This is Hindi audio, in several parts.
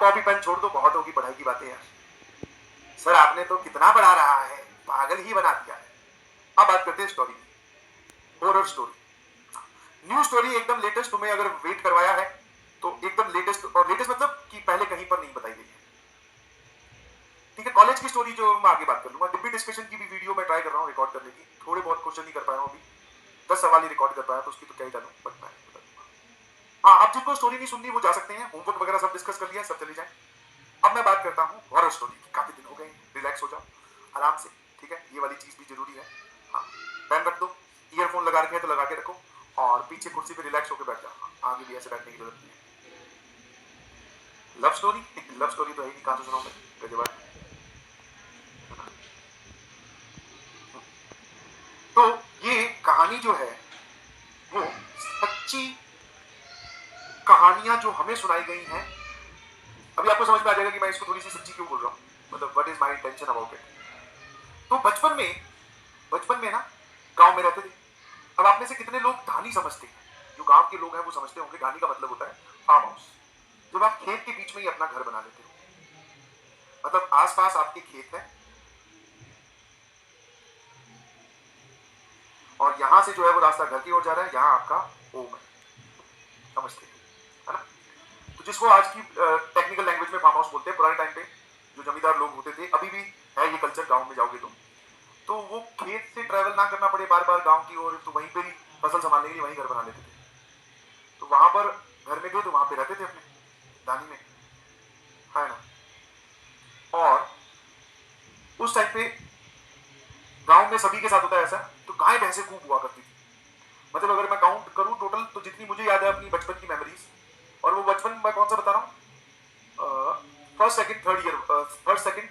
कॉपी पेन छोड़ दो, बहुत होगी पढ़ाई की बातें यार। सर आपने तो कितना पढ़ा रहा है, पागल ही बना दिया है। अब बात करते हैं स्टोरी की, हॉरर स्टोरी। न्यू स्टोरी एकदम लेटेस्ट, तुम्हें अगर वेट करवाया है तो एकदम लेटेस्ट, और लेटेस्ट मतलब कि पहले कहीं पर नहीं बताई गई है। ठीक है, कॉलेज की स्टोरी जो मैं आगे बात कर लूंगा। डिब्बी डिस्कशन की भी वीडियो मैं ट्राई कर रहा हूँ रिकॉर्ड करने की, थोड़े बहुत क्वेश्चन ही कर पाया हूँ अभी, 10 सवाल ही रिकॉर्ड कर पाया, तो उसकी तो क्या ही डालूं, बट मैं बता दूंगा। हाँ, अब जिनको स्टोरी नहीं सुननी वो जा सकते हैं, होमवर्क वगैरह सब डिस्कस कर लिया, सब चले जाए। अब मैं बात करता हूँ हॉरर स्टोरी की। काफी दिन हो गए, रिलैक्स हो जाओ आराम से, ठीक है, ये वाली चीज भी जरूरी है। हाँ, पेन रख दो, ईयरफोन लगा रखे हैं तो लगा के रखो, और पीछे कुर्सी पे रिलैक्स होकर बैठ जाओ। आगे भी ऐसे बैठने की जरूरत नहीं है। लव स्टोरी, लव स्टोरी तो है ही नहीं, कहां से सुनाऊं मैं, गजब है। तो ये कहानी जो है वो सच्ची कहानियां जो हमें सुनाई गई हैं। अभी आपको समझ में आ जाएगा कि मैं इसको थोड़ी सी सच्ची क्यों बोल रहा हूँ, मतलब what is my intention about it. तो बचपन में ना गांव में रहते थे। अब आप में से कितने लोग धानी समझते हैं, जो गांव के लोग हैं वो समझते होंगे धानी का मतलब होता है फार्म हाउस। जब आप खेत के बीच में ही अपना घर बना लेते हो, मतलब आसपास आपके खेत है और यहां से जो है वो रास्ता घर की ओर जा रहा है, यहां आपका होम है, समझते हैं, है ना। तो जिसको आज की टेक्निकल लैंग्वेज में फार्म हाउस बोलते हैं, पुराने टाइम पे जो जमींदार लोग होते थे, अभी भी है ये कल्चर, गांव में जाओगे तो वो खेत से ट्रेवल ना करना पड़े बार बार गांव की ओर, तो वहीं पे ही फसल संभालने के लिए वहीं घर बना लेते थे। तो वहां पर घर में गए तो वहां पे रहते थे अपने दानी में, है ना। और उस टाइम पे गांव में सभी के साथ होता है ऐसा, तो गाय भैंसे खूब हुआ करती थी। मतलब अगर मैं काउंट करूं टोटल, तो जितनी मुझे याद है अपनी बचपन की मेमोरीज, और वो बचपन मैं कौन सा बता रहा हूँ, first second third year, first second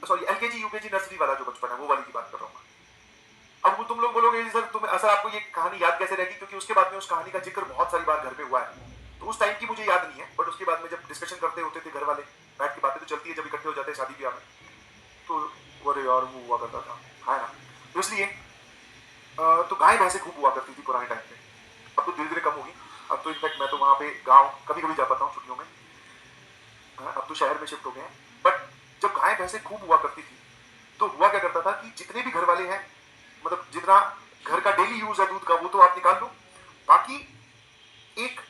sorry LKG UKG nursery वाला जो बचपन है वो वाली की बात कर रहा हूँ। अब तुम लोग बोलोगे सर तुम, सर आपको ये कहानी याद कैसे रहेगी, क्योंकि उसके बाद में उस कहानी का जिक्र बहुत सारी बार घर में हुआ है। तो उस टाइम की मुझे याद नहीं है, बट उसके बाद में जब डिस्कशन करते होते थे घर वाले बैठ की, बातें तो चलती है जब इकट्ठे हो जाते हैं शादी ब्याह में, तो अरे यार वो हुआ करता था, है ना। तो इसलिए तो गाय भैंसे खूब हुआ करती थी पुराने टाइम पे। अब तो धीरे धीरे कम होगी। अब तो इनफैक्ट मैं तो वहां पे गाँव कभी कभी जा पाता हूँ छुट्टियों में, अब तो शहर में शिफ्ट हो गए हैं। बट जब गाय भैंसे खूब हुआ करती थी तो हुआ क्या करता था कि जितने भी घर वाले हैं, मतलब जितना घर का डेली यूज है दूध का वो तो आप निकाल लो, बाकी एक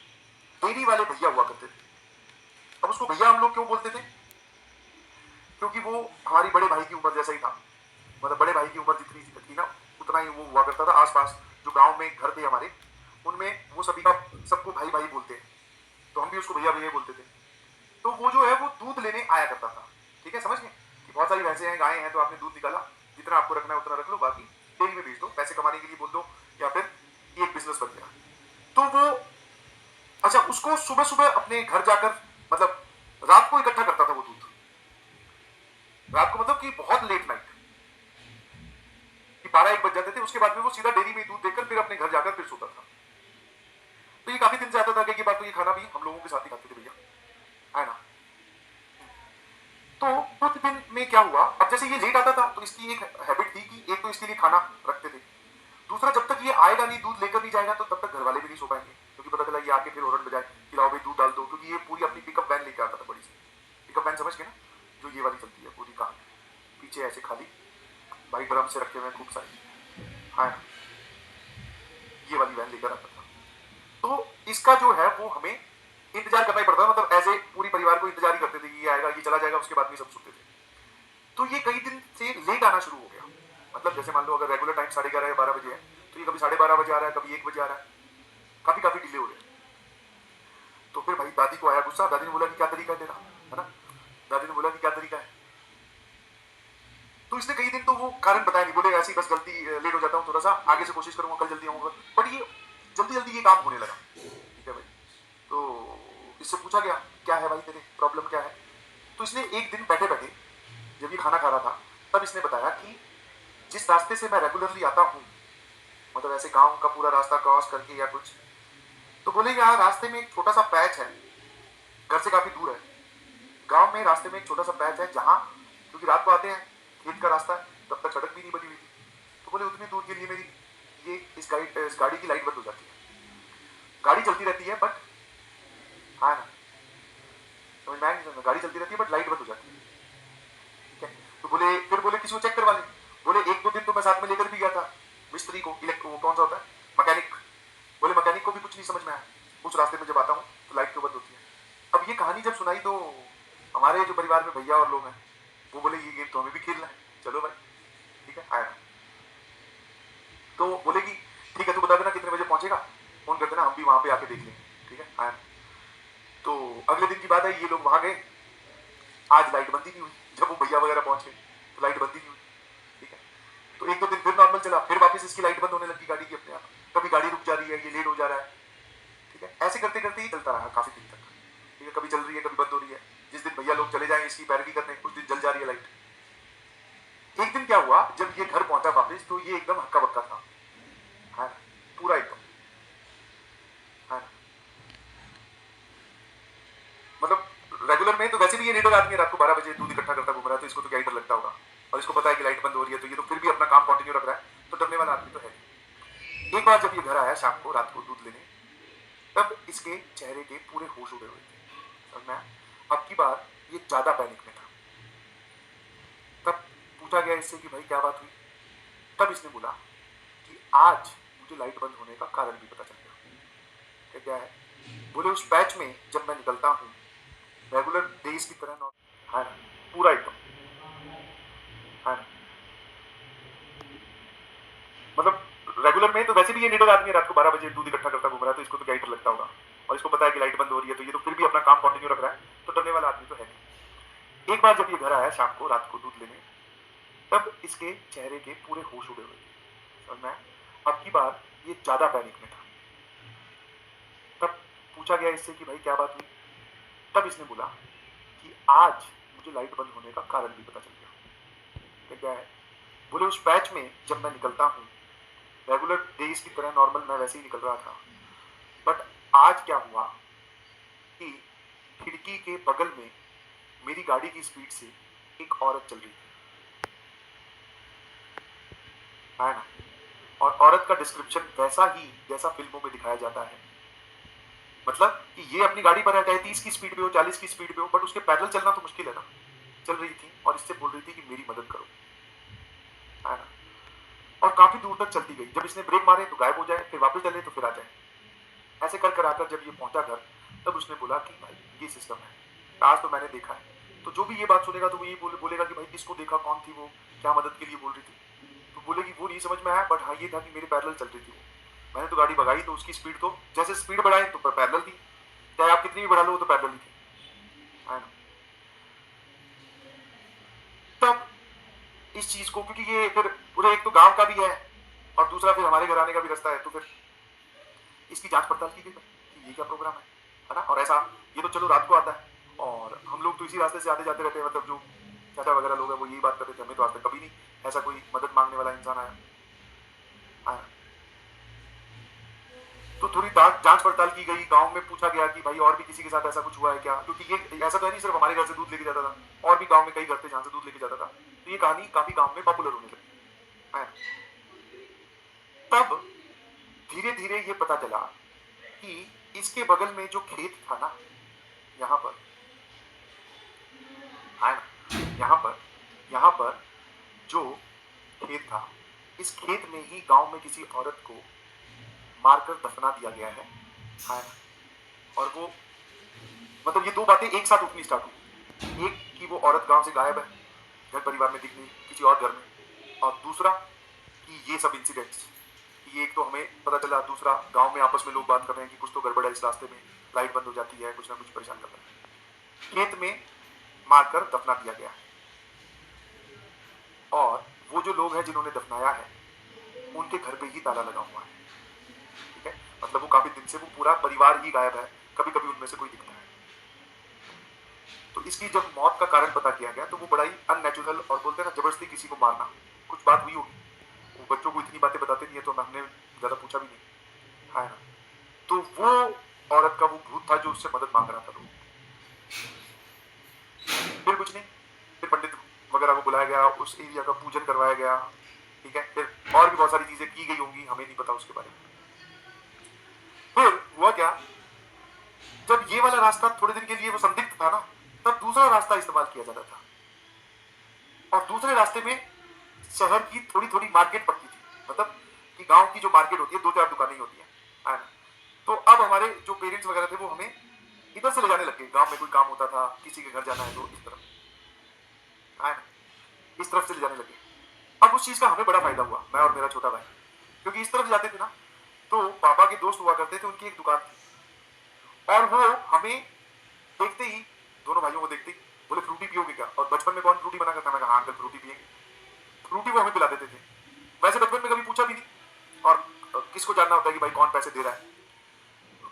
डेयरी वाले भैया हुआ करते थे। अब उसको भैया हम लोग क्यों बोलते थे, क्योंकि वो हमारी बड़े भाई की उम्र जैसा ही था, मतलब बड़े भाई की उम्र जितनी थी ना उतना ही वो हुआ करता था। आसपास जो गांव में घर थे हमारे, उनमें वो सभी का सबको भाई भाई बोलते हैं, तो हम भी उसको भैया भैया बोलते थे। तो वो जो है वो दूध लेने आया करता था, ठीक है, समझ गए कि बहुत सारी भैंसे हैं गायें हैं, तो आपने दूध निकाला, जितना आपको रखना है उतना रख लो, बाकी डेयरी में बेच दो, पैसे कमाने के लिए बोल दो, या फिर ये एक बिजनेस बन गया। तो वो अच्छा उसको सुबह सुबह अपने घर जाकर, मतलब रात को इकट्ठा करता था वो दूध, रात को मतलब कि बहुत लेट नाइट, कि 12-1 बज जाते थे, उसके बाद में वो सीधा डेयरी में दूध देकर फिर अपने घर जाकर फिर सोता था। तो ये काफी दिन से आता था कि बात, तो ये खाना भी हम लोगों के साथ ही खाते थे भैया, है ना। तो कुछ दिन में क्या हुआ, अब जैसे ये लेट आता था तो इसकी एक हैबिट थी कि एक तो इसके लिए खाना रखते थे, दूसरा जब तक ये आएगा नहीं दूध लेकर नहीं जाएगा तो तब तक घर वाले भी नहीं सो पाएंगे, क्योंकि पता चला ये आके फिर हॉर्न बजाए कि लाओ भाई दूध डाल दो, क्योंकि ये पूरी अपनी पिकअप वैन लेकर आता था, बड़ी सी पिकअप वैन, समझ गए ना, जो ये वाली चलती है पूरी कार, पीछे ऐसे खाली भाई ड्रम से रखे हुए खूब सारे, हाँ ये वाली वैन लेकर आता था। तो इसका जो है वो हमें इंतजार करना ही पड़ता था, मतलब ऐसे पूरी परिवार को इंतजार ही करते थे कि ये आएगा ये चला जाएगा, उसके बाद में सब सुनते थे। तो ये कई दिन से लेट आना शुरू हो गया, मतलब जैसे मान लो अगर रेगुलर टाइम 11:30 या 12 बजे है, तो ये कभी 12:30 बजे आ रहा है, कभी 1 बजे आ रहा है, काफी काफी डिले हो रहे हैं। तो फिर भाई दादी को आया गुस्सा, दादी ने बोला कि क्या तरीका है तेरा, है ना, दादी ने बोला कि क्या तरीका है। तो इसने कई दिन तो वो कारण बताया नहीं, बोले ऐसी बस गलती, लेट हो जाता हूँ थोड़ा सा, आगे से कोशिश करूंगा कल जल्दी आऊंगा, बट ये जल्दी जल्दी ये काम होने लगा, ठीक है भाई। तो इससे पूछा गया क्या है भाई तेरे प्रॉब्लम क्या है, तो इसने एक दिन बैठे बैठे जब ये खाना खा रहा था तब इसने बताया कि जिस रास्ते से मैं रेगुलरली आता हूँ, मतलब ऐसे गांव का पूरा रास्ता क्रॉस करके या कुछ, तो बोले यहाँ रास्ते में एक छोटा सा पैच है, घर से काफी दूर है, गांव में रास्ते में एक छोटा सा पैच है जहाँ, क्योंकि रात को आते हैं खेत का रास्ता है, तब तक सड़क भी नहीं बनी हुई थी, तो बोले उतनी दूर के लिए मेरी ये इस गाड़ी की लाइट बंद हो जाती है, गाड़ी चलती रहती है बट, हाँ ना, समझ में आया नहीं? गाड़ी चलती रहती है बट लाइट बंद हो जाती है, ठीक है। तो बोले, फिर बोले किसी को चेक करवा ले। बोले एक दो दिन तो मैं साथ में लेकर भी गया था मिस्त्री को, वो कौन सा होता है, मैकेनिक। बोले मैकेनिक को भी कुछ नहीं समझ में आया, उस रास्ते में जब आता हूँ तो लाइट क्यों बंद होती है। अब ये कहानी जब सुनाई तो हमारे जो परिवार में भैया और लोग हैं वो बोले ये गेम तो हमें भी खेलना है, चलो भाई ठीक है आया। तो बोलेगी ठीक है तू बता देना कितने बजे पहुंचेगा, फोन कर देना हम भी वहां पे आके देख लेंगे, ठीक है आया। तो अगले दिन की बात है, ये लोग वहां गए, आज लाइट बंद ही नहीं हुई। जब वो भैया वगैरह पहुंचे तो लाइट बंद ही नहीं हुई, ठीक है। तो एक दो दिन फिर नॉर्मल चला, फिर वापस इसकी लाइट बंद होने लगी गाड़ी की अपने आप, कभी गाड़ी रुक जा रही है, ये लेट हो जा रहा है, ठीक है। ऐसे करते करते ही चलता रहा काफी दिन तक, ठीक है। कभी चल रही है कभी बंद हो रही है, जिस दिन भैया लोग चले जाए इसकी पैरवी करने उस दिन जल जा रही है लाइट। एक दिन क्या हुआ, जब ये घर पहुंचा वापस तो ये एकदम हक्का बक्का था, है ना, पूरा एकदम, है ना। मतलब रेगुलर में तो वैसे भी ये लीडर आदमी रात को 12 बजे दूध इकट्ठा करता घूम रहा है, तो इसको तो क्या ही डर लगता होगा, और इसको पता है कि लाइट बंद हो रही है, तो ये तो फिर भी अपना काम कंटिन्यू रख रहा है, तो डरने वाला आदमी तो है नहीं। एक बार जब ये घर आया शाम को, रात को दूध लेने, तब इसके चेहरे के पूरे होश उड़े हुए थे, समझ में आया? अब की बार ये ज्यादा पैनिक में था। तब पूछा गया इससे कि भाई क्या बात हुई, तब इसने बोला कि आज मुझे लाइट बंद होने का कारण भी पता चल गया। क्या है? बोले उस पैच में जब मैं निकलता हूँ रेगुलर डेज की तरह, है ना, पूरा एकदम, है ना। मतलब रेगुलर में तो वैसे भी ये लीडर आदमी रात को 12 बजे दूध इकट्ठा करता घूम रहा है, तो इसको तो क्या ही डर लगता होगा, और इसको पता है कि लाइट बंद हो रही है, तो ये तो फिर भी अपना काम कंटिन्यू रख रहा है, तो डरने वाला आदमी तो है नहीं। एक बार जब ये घर आया शाम को रात को दूध लेने, तब इसके चेहरे के पूरे होश उड़े हुए थे, समझ में आया? अब की बार ये ज्यादा पैनिक में था। तब पूछा गया इससे कि भाई क्या बात हुई, तब इसने बोला कि आज मुझे लाइट बंद होने का कारण भी पता चल गया। क्या है? बोले उस पैच में जब मैं निकलता हूँ रेगुलर डेज की तरह नॉर्मल मैं वैसे ही निकल रहा था, बट आज क्या हुआ कि खिड़की के बगल में मेरी गाड़ी की स्पीड से एक औरत चल रही थी, है ना, और औरत का डिस्क्रिप्शन वैसा ही जैसा फिल्मों में दिखाया जाता है। मतलब कि ये अपनी गाड़ी पर है, चाहे 30 की स्पीड पे हो 40 की स्पीड पे हो, बट उसके पैदल चलना तो मुश्किल है ना, चल रही थी और इससे बोल रही थी कि मेरी मदद करो, है ना। और काफी दूर तक चलती गई, जब इसने ब्रेक मारे तो गायब हो जाए, फिर वापस चले तो फिर आ जाए। ऐसे कर कर आकर जब ये पहुंचा घर, तब उसने बोला कि भाई ये सिस्टम है, आज तो मैंने देखा है। तो जो भी ये बात सुनेगा तो वो ये बोलेगा कि भाई किसको देखा, कौन थी वो, क्या मदद के लिए बोल रही थी। तो बोलेगी वो नहीं समझ में आया, बट हाँ ये था कि मेरे पैदल चल रही थी वो, मैंने तो गाड़ी भगाई तो उसकी स्पीड तो जैसे स्पीड बढ़ाए तो पैदल थी, चाहे आप कितनी भी बढ़ा लो तो पैदल ही थी, है ना। तब इस चीज को, क्योंकि ये फिर पूरे एक तो गांव का भी है और दूसरा फिर हमारे घर आने का भी रास्ता है, तो फिर इसकी जांच पड़ताल की गई कि ये क्या प्रोग्राम है ना। और ऐसा ये तो चलो रात को आता है, और हम लोग तो इसी रास्ते से आते जाते रहते हैं, मतलब जो चाचा वगैरह लोग हैं वो यही बात करते थे, हमें तो आज तक कभी नहीं ऐसा कोई मदद मांगने वाला इंसान आया। तो थोड़ी जांच पड़ताल की गई, गांव में पूछा गया कि भाई और भी किसी के साथ ऐसा कुछ हुआ है क्या, क्योंकि ये ऐसा तो है नहीं सिर्फ हमारे घर से दूध लेके जाता था, और भी गांव में कई घर थे जहां से दूध लेके जाता था, तो ये कहानी काफी गांव में पॉपुलर होने लगी, है। तब धीरे धीरे ये पता चला कि इसके बगल में जो खेत था ना, यहाँ पर, है ना, यहाँ पर जो खेत था, इस खेत में ही गांव में किसी औरत को मारकर दफना दिया गया है ना। और वो मतलब ये दो बातें एक साथ उठनी स्टार्ट हुई, एक कि वो औरत गांव से गायब है, घर परिवार में दिख नहीं किसी और घर में, और दूसरा कि ये सब इंसिडेंट्स, ये एक तो हमें पता चला, दूसरा गांव में आपस में लोग बात कर रहे हैं कि कुछ तो गड़बड़ है इस रास्ते में, लाइट बंद हो जाती है, कुछ ना कुछ परेशान कर रहा है। खेत में मारकर दफना दिया गया है, और वो जो लोग हैं जिन्होंने दफनाया है उनके घर पे ही ताला लगा हुआ है, ठीक है। मतलब वो काफी दिन से वो पूरा परिवार ही गायब है, कभी कभी उनमें से कोई दिखता है। तो इसकी जब मौत का कारण पता किया गया तो वो बड़ा ही अननेचुरल, और बोलते हैं ना जबरदस्ती किसी को मारना, कुछ बात हुई होगी, वो बच्चों को इतनी बातें बताते नहीं है तो हमने ज्यादा पूछा भी नहीं, है ना। तो वो औरत का वो भूत था जो उससे मदद मांग रहा था, लोग फिर कुछ नहीं, फिर पंडित वगैरह को बुलाया गया, उस एरिया का पूजन करवाया गया, ठीक है। फिर और भी बहुत सारी चीजें की गई होंगी, हमें नहीं पता उसके बारे में। फिर हुआ क्या, जब ये वाला रास्ता थोड़े दिन के लिए वो संदिग्ध था ना, तब दूसरा रास्ता इस्तेमाल किया जाता था, और दूसरे रास्ते में शहर की थोड़ी थोड़ी मार्केट पड़ती थी, मतलब कि गांव की जो मार्केट होती है, दो चार दुकानें होती है ना। तो अब हमारे जो पेरेंट्स वगैरह थे वो हमें इधर से ले जाने लगे, गांव में कोई काम होता था, किसी के घर जाना है तो इस तरफ है ना, इस तरफ से ले जाने लगे। अब उस चीज का हमें बड़ा फायदा हुआ, मैं और मेरा छोटा भाई, क्योंकि इस तरफ जाते थे ना तो पापा के दोस्त हुआ करते थे, उनकी एक दुकान थी, और वो हमें देखते ही, दोनों भाइयों को देखते ही बोले फ्रूटी पियोगे क्या, और बचपन में कौन फ्रूटी बना करता, मैं कहा हाँ अंकल फ्रूटी पियेंगे, फ्रूटी वो हमें पिला देते थे। वैसे बचपन में कभी पूछा भी नहीं, और किसको जानना होता है कि भाई कौन पैसे दे रहा है,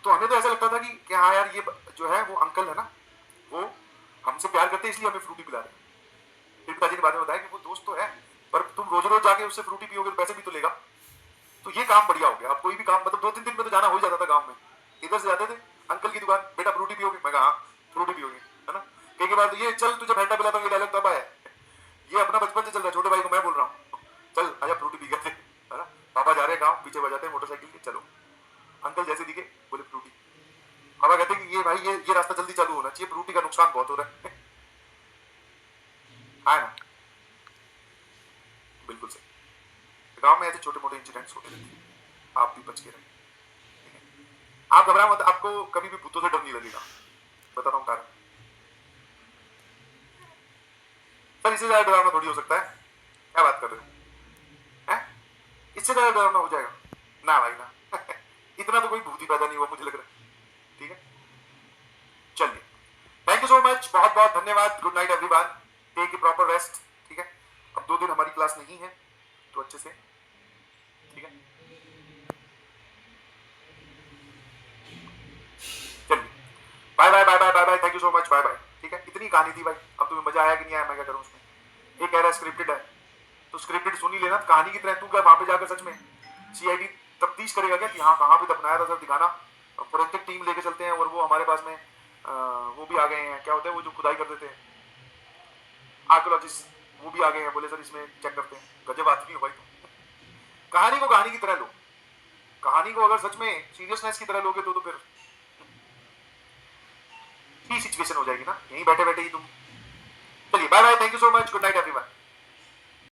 तो हमें तो ऐसा लगता था कि हाँ यार ये जो है वो अंकल है ना, वो हमसे प्यार करते हैं इसलिए हमें फ्रूटी पिला रहे हैं। फिर पिताजी ने बाद में बताया कि वो दोस्त तो है, पर तुम रोज रोज जाके उससे फ्रूटी पियोगे तो पैसे भी तो लेगा। तो ये काम बढ़िया हो गया, अब कोई भी काम मतलब 2-3 दिन में तो जाना हो ही जाता था गाँव में। इधर से जाते थे अंकल की दुकान, बेटा फ्रूटी पियोगे, मैं कहा हाँ फ्रूटी पियोगे, है ना। कई बार तो ये चल तुझे भैंटा पिलाता हूँ, ये डायलॉग तब आया, ये अपना बचपन से चल रहा है, छोटे भाई को मैं बोल रहा हूँ चल आजा फ्रूटी पी गए, है ना। पापा जा रहे हैं गाँव, पीछे बजाते हैं मोटरसाइकिल के, चलो अंकल जैसे दिखे बोले फ्रूटी। पापा कहते हैं कि ये भाई ये रास्ता जल्दी चालू होना चाहिए, फ्रूटी का नुकसान बहुत हो रहा है ना। बिल्कुल सही। गांव में ऐसे छोटे मोटे इंसिडेंट्स होते रहते हैं, आप भी बच के रहे, आप घबरा मत, आपको कभी भी भूतों से डर नहीं लगेगा, बताता हूँ कारण। सर इससे ज्यादा डरावना थोड़ी हो सकता है, क्या बात कर रहे हो, हैं? इससे ज्यादा डरावना हो जाएगा ना भाई ना। इतना तो कोई भूत ही पैदा नहीं हुआ मुझे लग रहा है, ठीक है। चलिए, थैंक यू सो मच, बहुत बहुत धन्यवाद, good night everyone, take a proper rest, ठीक है। अब 2 दिन हमारी क्लास नहीं है तो अच्छे से, ठीक है। चलिए, bye bye bye bye bye bye, thank you so much, bye bye, ठीक है। इतनी कहानी थी भाई, अब तुम्हें मजा आया कि नहीं आया, मैं क्या करूं उसमें। ये कह रहा है स्क्रिप्टेड है, तो स्क्रिप्टेड सुन ही लेना, कहानी की तरह तू क्या वहां पे जाकर सच में सीआईडी तफ्तीश करेगा क्या कि हाँ कहाँ पे दफनाया था सर, दिखाना, फोरेंसिक टीम लेके चलते हैं, और वो हमारे पास में वो भी आ गए हैं, क्या होता है वो जो खुदाई कर देते हैं, आर्कोलॉजिस्ट, वो भी आ गए हैं, बोले सर इसमें चेक करते हैं। गजब आदमी हो भाई तुम। कहानी को कहानी की तरह लो, कहानी को अगर सच में सीरियसनेस की तरह लोगे तो फिर ही सिचुएशन हो जाएगी ना, यहीं बैठे बैठे ही तुम। चलिए bye bye, thank you so much, good night everyone.